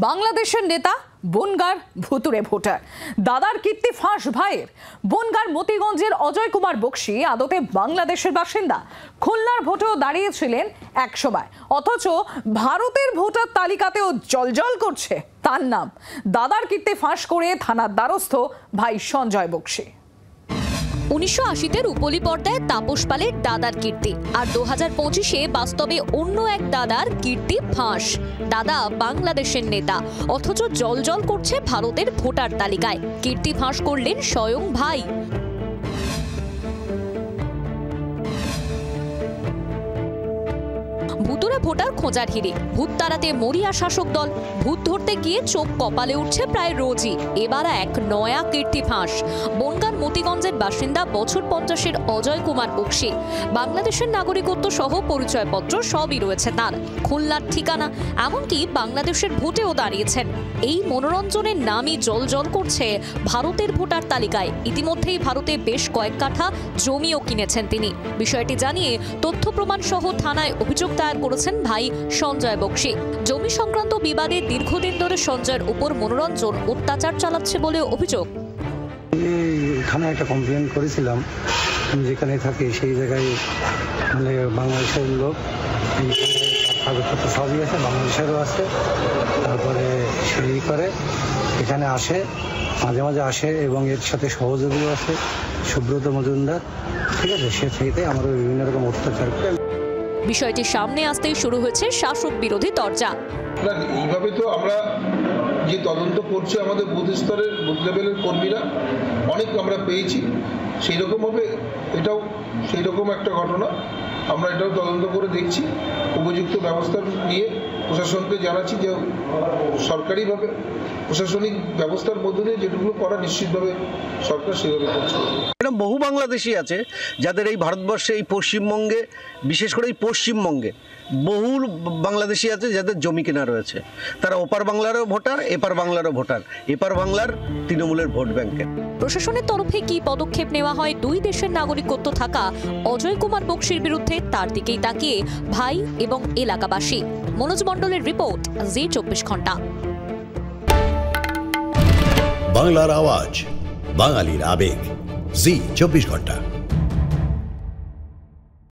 বাংলাদেশের নেতা বনগাঁর ভুতুরে ভোটার, দাদার কীর্তি ফাঁস ভাইয়ের। বনগাঁর মতিগঞ্জের অজয় কুমার বক্সি আদতে বাংলাদেশের বাসিন্দা, খুলনার ভোটেও দাঁড়িয়েছিলেন এক সময়, অথচ ভারতের ভোটার তালিকাতেও জলজল করছে তার নাম। দাদার কীর্তি ফাঁস করে থানার দ্বারস্থ ভাই সঞ্জয় বক্সি। 1980-তে রূপলি পর্দায় তাপস পালের দাদার কীর্তি, আর 2025-এ বাস্তবে অন্য এক দাদার কীর্তি ফাঁস। দাদা বাংলাদেশের নেতা, অথচ জলজল করছে ভারতের ভোটার তালিকায়। কীর্তি ফাঁস করলেন স্বয়ং ভাই। ভুতুরে ভোটার খোঁজার হিড়ে, ভূত তাড়াতে মরিয়া শাসক দল। ভূত ধরতে গিয়ে চোখ কপালে উঠছে প্রায় রোজই। এবার এক নয়া কীর্তি ফাঁস। বনগাঁর মতিগঞ্জের বাসিন্দা বছর 50-এর অজয় কুমার বক্সি। বাংলাদেশের নাগরিকত্ব সহ পরিচয়পত্র সবই রয়েছে তার। খুলনার ঠিকানা, এমনকি বাংলাদেশের ভোটেও দাঁড়িয়েছেন। এই মনোরঞ্জনের নামই জলজল করছে ভারতের ভোটার তালিকায়। ইতিমধ্যেই ভারতে বেশ কয়েক কাঠা জমিও কিনেছেন তিনি। বিষয়টি জানিয়ে তথ্য প্রমাণ সহ থানায় অভিযোগ দায়ের করেছেন ভাই সঞ্জয় বক্সি। জমি সংক্রান্ত বিবাদে দীর্ঘদিন ধরে সঞ্জয়ের উপর মনোরঞ্জন অত্যাচার চালাচ্ছে বলে অভিযোগ। এখানে একটা কমপ্লেন করেছিলাম, যেখানে থাকি সেই জায়গায় মানে বাংলাদেশের লোক, কাগজপত্র সবই আছে, বাংলাদেশেরও আছে। তারপরে সেই করে এখানে আসে, মাঝে মাঝে আসে, এবং এর সাথে সহযোগীও আছে সুব্রত মজুমদার। ঠিক আছে, সে থেকে আমরা বিভিন্ন রকম অত্যাচার করে। বিষয়টি সামনে আসতেই শুরু হয়েছে শাসক বিরোধী তরজা। এইভাবে তো আমরা যে তদন্ত করছে আমাদের বুথ স্তরের, বুথ লেভেলের কর্মীরা, অনেক আমরা পেয়েছি। সেই রকমভাবে এটাও সেই রকম একটা ঘটনা। আমরা এটাও তদন্ত করে দেখছি, উপযুক্ত ব্যবস্থা নিয়ে প্রশাসনকে জানাচ্ছি যে সরকারিভাবে প্রশাসনিক ব্যবস্থার মধ্যে দিয়ে যেটুকু করা নিশ্চিতভাবে সরকার সেভাবে করছে। এরকম বহু বাংলাদেশি আছে যাদের এই ভারতবর্ষে, এই পশ্চিমবঙ্গে, বিশেষ করে এই পশ্চিমবঙ্গে বহু বাংলাদেশি আছে যাদের জমি কেনা রয়েছে। তারা ওপার বাংলারও ভোটার, এপার বাংলারও ভোটার, এপার বাংলার তৃণমূলের ভোট ব্যাংকের। প্রশাসনের তরফে কি পদক্ষেপ নেওয়া হয় দুই দেশের নাগরিকত্ব থাকা অজয় কুমার বক্সির বিরুদ্ধে, তার দিকেই তাকিয়ে ভাই এবং এলাকাবাসী। মনোজ মণ্ডলের রিপোর্ট, জি 24 ঘন্টা। বাংলার আওয়াজ, বাঙালির আবেগ, জি 24 ঘন্টা।